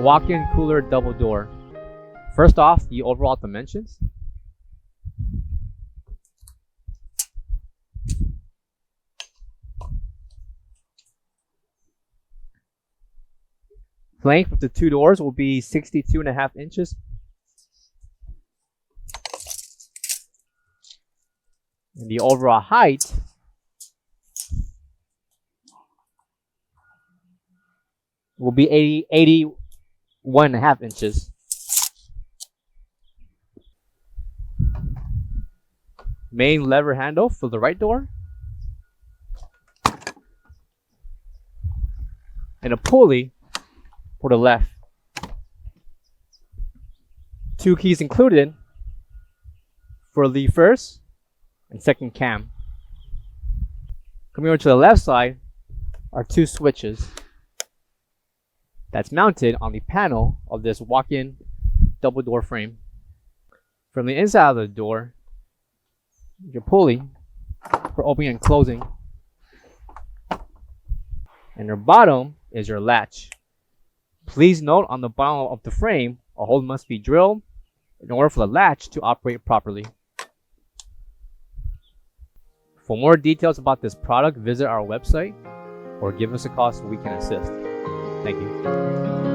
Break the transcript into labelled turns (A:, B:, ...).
A: walk-in cooler double door. First off, the overall dimensions. Length of the two doors will be 62.5 inches. And the overall height will be 81.5 inches. Main lever handle for the right door. And a pulley for the left. 2 keys included for the first and second cam. Coming over to the left side are 2 switches that's mounted on the panel of this walk-in double door frame. From the inside of the door, your pulley for opening and closing, and your bottom is your latch. Please note, on the bottom of the frame, a hole must be drilled in order for the latch to operate properly. For more details about this product, visit our website or give us a call so we can assist. Thank you.